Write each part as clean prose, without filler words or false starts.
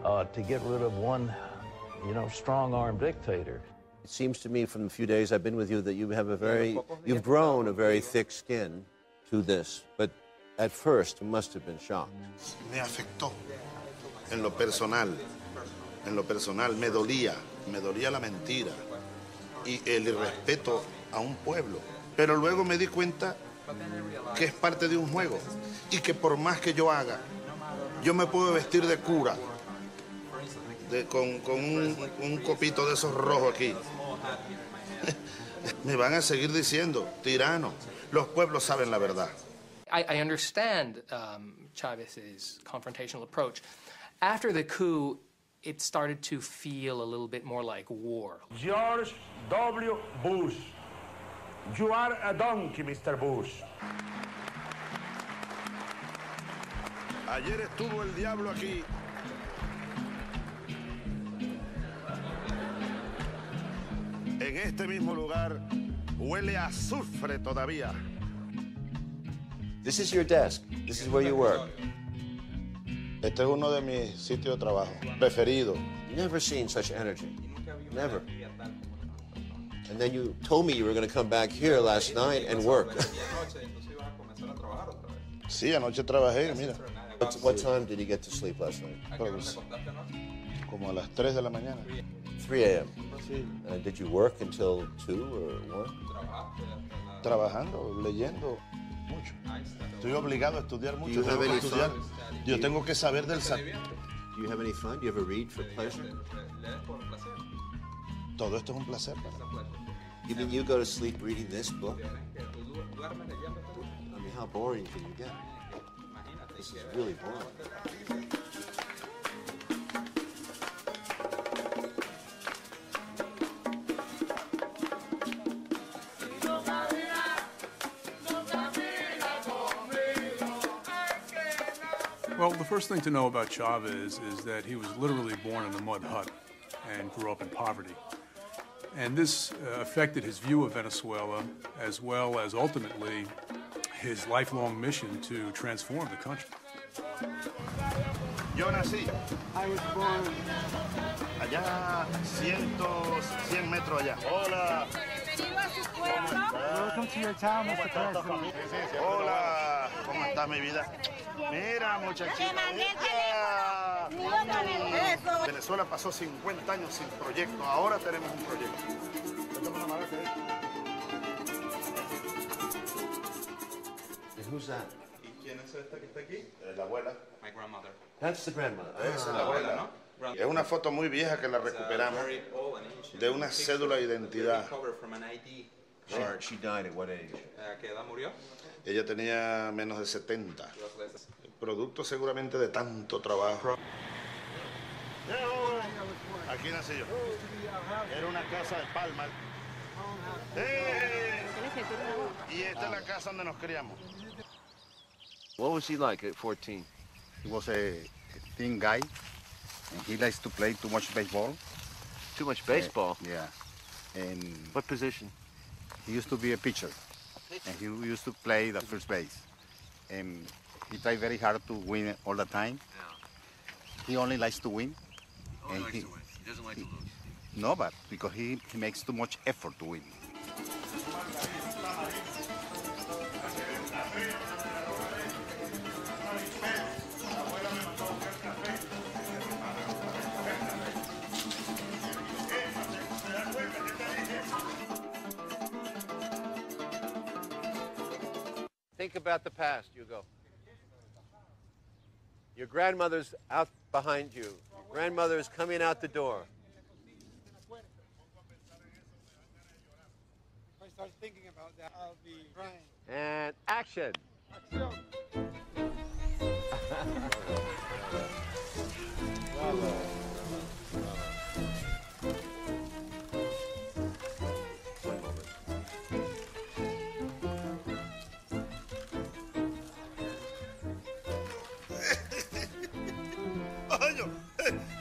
to get rid of one, strong-arm dictator. It seems to me from the few days I've been with you that you've grown a very thick skin to this, but at first you must have been shocked. Me afectó en lo personal, me dolía la mentira y el irrespeto a un pueblo. Pero luego me di cuenta que es parte de un juego y que por más que yo haga, yo me puedo vestir de cura, con un copito de esos rojos aquí. Me van a seguir diciendo, tirano. Los pueblos saben la verdad. I understand Chávez's confrontational approach. After the coup, it started to feel a little bit more like war. George W. Bush. You are a donkey, Mr. Bush. Ayer estuvo el diablo aquí. En este mismo lugar huele a azufre todavía. This is your desk. This is where you work. Este es uno de mis sitios de trabajo preferidos. Never seen such energy. Never. And then you told me you were going to come back here last night and work. Sí, anoche trabajé, mira. What time did you get to sleep last night? Pues, como a las 3 de la mañana. 3 a.m. Did you work until 2 or 1? Trabajando, leyendo mucho. Estoy obligado a estudiar mucho. Do you have any fun? Yo tengo que saber del Do you have any fun? Do you ever read for pleasure? Todo esto es un placer para mí. You mean you go to sleep reading this book? I mean, how boring can you get? This is really boring. Well, the first thing to know about Chávez is that he was literally born in a mud hut and grew up in poverty. And this affected his view of Venezuela, as well as ultimately his lifelong mission to transform the country. Yo nací. I was born allá, 100 metros allá. Hola. Welcome to your town, Mr. President. Hola. ¿Cómo está mi vida? Mira, muchachita. Venezuela pasó 50 años sin proyecto. Ahora tenemos un proyecto. And who's that? ¿Y quién es esta que está aquí? La abuela. My grandmother. That's the grandmother. Esa es la abuela, ¿no? Es una foto muy vieja que la recuperamos de una cédula de identidad. She died at what age? ¿A qué edad murió? Ella tenía menos de 70. Producto seguramente de tanto trabajo. Aquí nací yo. Era una casa de palma. Y esta es la casa donde nos criamos. What was he like at 14? He was a thin guy, and he likes to play too much baseball. Too much baseball? Yeah. And what position? He used to be a pitcher, and he used to play the first base. And he tried very hard to win all the time. Yeah. He only likes to win. He only likes to win. He doesn't like to lose. No, but because he makes too much effort to win. Think about the past, Hugo. Your grandmother's out behind you. Your grandmother is coming out the door. If I start thinking about that, I'll be crying. And action. Bravo.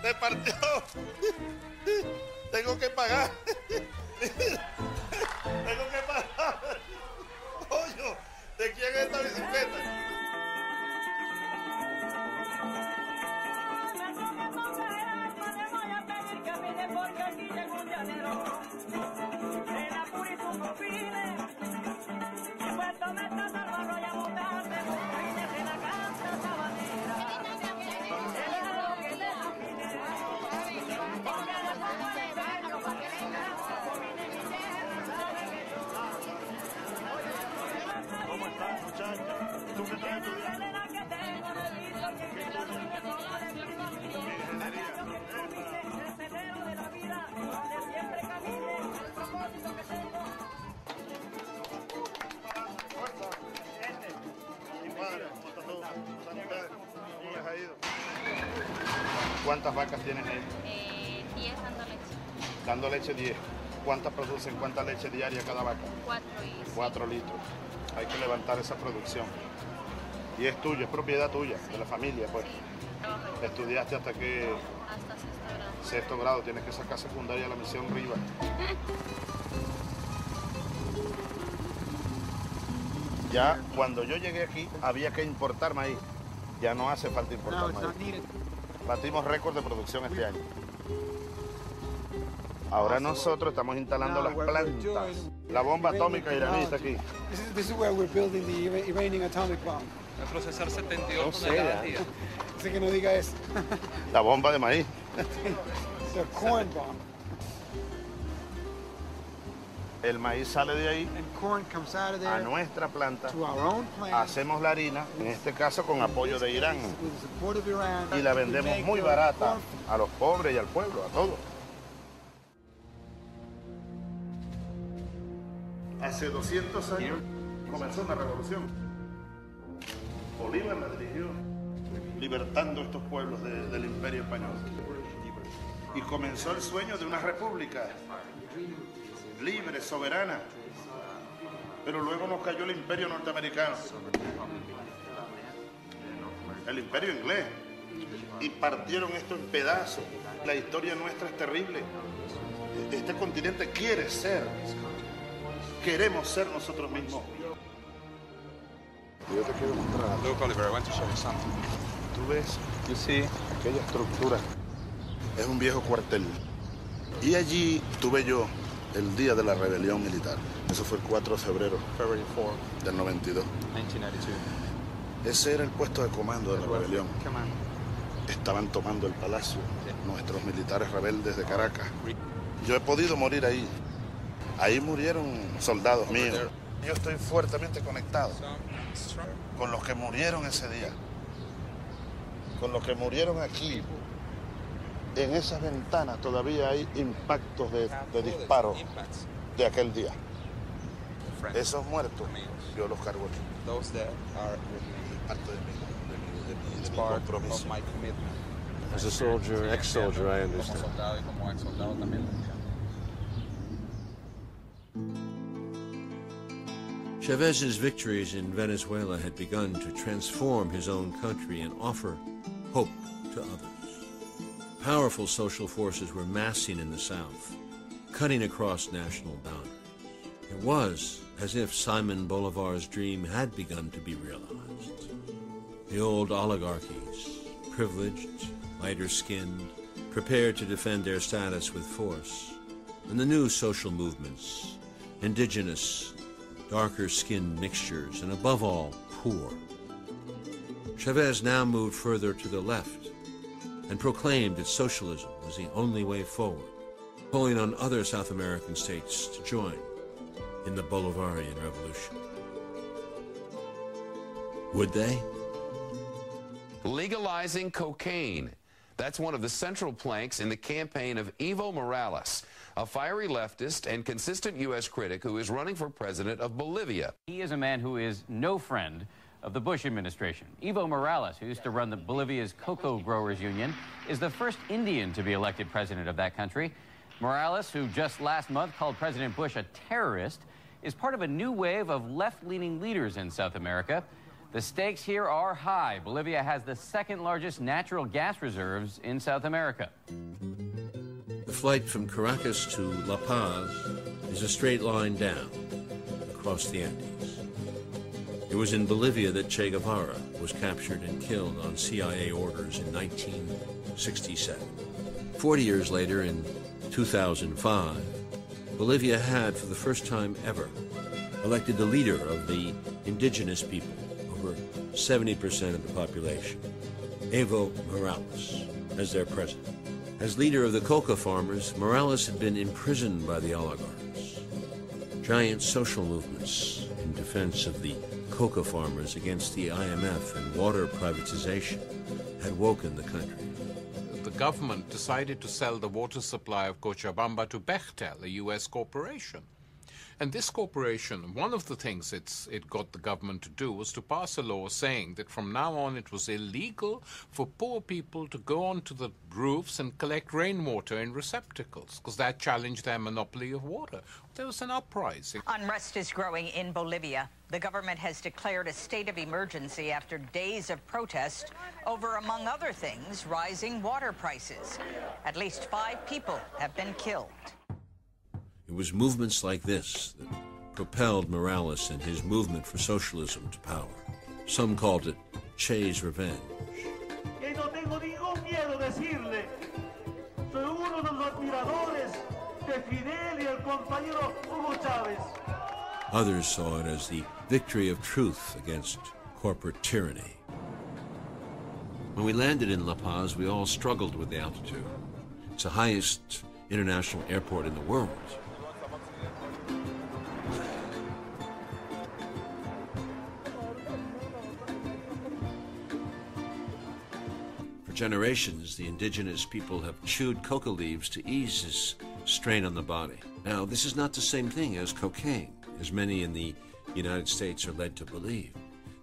Se partió. Tengo que pagar. Tengo que pagar. Oye, ¿de quién es esta bicicleta? ¿Cómo estás, muchacha? ¿Tú qué estás estudiando? ¿Cuántas vacas tienes ahí? 10 dando leche. Dando leche 10. ¿Cuántas producen? ¿Cuánta leche diaria cada vaca? 4 litros. Hay que levantar esa producción. Y es tuyo, es propiedad tuya, de la familia, pues. Sí. ¿Estudiaste hasta qué? Hasta sexto grado. Sexto grado, tienes que sacar secundaria la misión Riva. Ya cuando yo llegué aquí había que importar maíz. Ya no hace falta importar maíz. Batimos récord de producción este año. Ahora nosotros estamos instalando las plantas. La bomba atómica iraní está aquí. This is where we're building the Iranian atomic bomb. A procesar 72 No sé, toneladas al día. Dice que no diga eso. La bomba de maíz. The corn bomb. El maíz sale de ahí And corn comes out of a there nuestra planta. to our own plant. Hacemos la harina, en este caso con apoyo de Irán. With the support of Iran. Y la We vendemos make muy the barata corn. a los pobres y al pueblo, a todos. Hace 200 años comenzó una revolución. Bolívar la dirigió, libertando estos pueblos del Imperio Español. Y comenzó el sueño de una república libre, soberana. Pero luego nos cayó el Imperio norteamericano, el Imperio inglés, y partieron esto en pedazos. La historia nuestra es terrible. Este continente quiere ser. Queremos ser nosotros mismos. Yo te quiero mostrar algo. Look, Oliver, I want to show you something. Tú ves You see, aquella estructura. Es un viejo cuartel. Y allí tuve yo el día de la rebelión militar. Eso fue el 4 de febrero February 4, del 92. 1992. Ese era el puesto de comando de la rebelión. Come on. Estaban tomando el palacio nuestros militares rebeldes de Caracas. Yo he podido morir ahí. Ahí murieron soldados míos. Yo estoy fuertemente conectado con los que murieron ese día. Con los que murieron aquí. En esas ventanas todavía hay impactos de disparos de aquel día. Esos muertos, yo los cargo aquí. Those that are Parte de mi part compromiso. of my commitment. As a soldier, ex-soldier, I Como understand. soldado y como ex soldado también lo entiendo. Chávez's victories in Venezuela had begun to transform his own country and offer hope to others. Powerful social forces were massing in the South, cutting across national boundaries. It was as if Simon Bolivar's dream had begun to be realized. The old oligarchies, privileged, lighter-skinned, prepared to defend their status with force, and the new social movements, indigenous, darker-skinned mixtures, and above all, poor. Chávez now moved further to the left and proclaimed that socialism was the only way forward, calling on other South American states to join in the Bolivarian Revolution. Would they? Legalizing cocaine. That's one of the central planks in the campaign of Evo Morales, a fiery leftist and consistent U.S. critic who is running for president of Bolivia. He is a man who is no friend of the Bush administration. Evo Morales, who used to run Bolivia's Cocoa Growers Union, is the first Indian to be elected president of that country. Morales, who just last month called President Bush a terrorist, is part of a new wave of left-leaning leaders in South America. The stakes here are high. Bolivia has the second largest natural gas reserves in South America. The flight from Caracas to La Paz is a straight line down across the Andes. It was in Bolivia that Che Guevara was captured and killed on CIA orders in 1967. 40 years later, in 2005, Bolivia had, for the first time ever, elected the leader of the indigenous people, over 70% of the population, Evo Morales, as their president. As leader of the coca farmers, Morales had been imprisoned by the oligarchs. Giant social movements in defense of the coca farmers against the IMF and water privatization had woken the country. The government decided to sell the water supply of Cochabamba to Bechtel, a U.S. corporation. And this corporation, one of the things it got the government to do was to pass a law saying that from now on it was illegal for poor people to go onto the roofs and collect rainwater in receptacles, because that challenged their monopoly of water. There was an uprising. Unrest is growing in Bolivia. The government has declared a state of emergency after days of protest over, among other things, rising water prices. At least 5 people have been killed. It was movements like this that propelled Morales and his movement for socialism to power. Some called it Che's revenge. Others saw it as the victory of truth against corporate tyranny. When we landed in La Paz, we all struggled with the altitude. It's the highest international airport in the world. For generations, the indigenous people have chewed coca leaves to ease this strain on the body. Now, this is not the same thing as cocaine, as many in the United States are led to believe.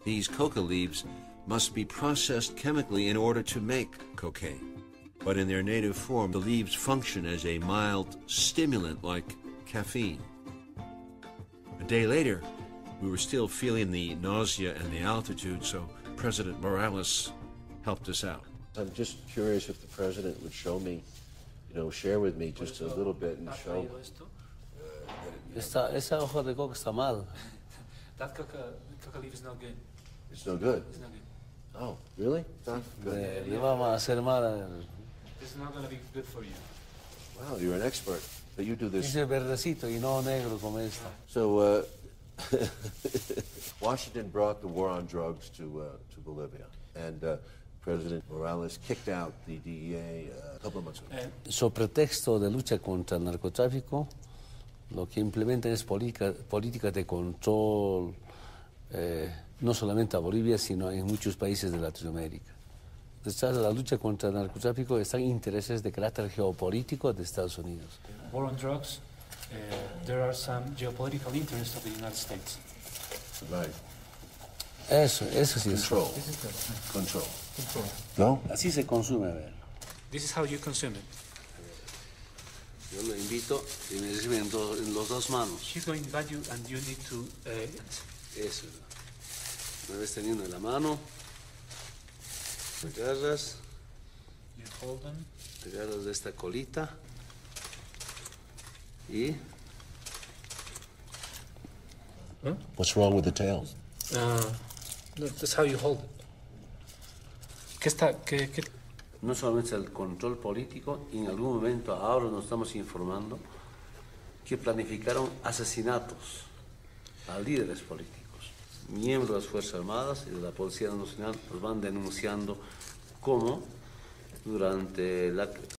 These coca leaves must be processed chemically in order to make cocaine. But in their native form, the leaves function as a mild stimulant like caffeine. A day later, we were still feeling the nausea and the altitude, so President Morales helped us out. I'm just curious if the president would show me, share with me just a little bit and show. Esa hoja de coca está mal. That coca leaf is not good. It's no good? It's not good. Oh, really? It's not good. Le vamos a hacer mal. This is not going to be good for you. Wow, you're an expert. But you do this. Dice verdecito y no negro como esta. So, Washington brought the war on drugs to Bolivia, and President Morales kicked out the DEA a couple of months ago. So pretexto de lucha contra el narcotráfico, lo que implementan es políticas de control, no solamente a Bolivia, sino en muchos países de Latinoamérica. Detrás de la lucha contra el narcotráfico están intereses de carácter geopolítico de Estados Unidos. War on drugs, there are some geopolitical interests of the United States. Right. Eso sí es. Control. This is good. Control. Control. No? Así se consume, a ver. This is how you consume it. Yo lo invito y me recibe en los dos manos. She's going to invite you and you need to... Eso. Me ves teniendo en la mano. Te agarras. You hold them. Te agarras de esta colita. Y... Huh? What's wrong with the tail? No, that's how you hold it. ¿Qué? No solamente el control político, y en algún momento ahora nos estamos informando que planificaron asesinatos a líderes políticos, miembros de las Fuerzas Armadas y de la Policía Nacional. Nos van denunciando cómo durante la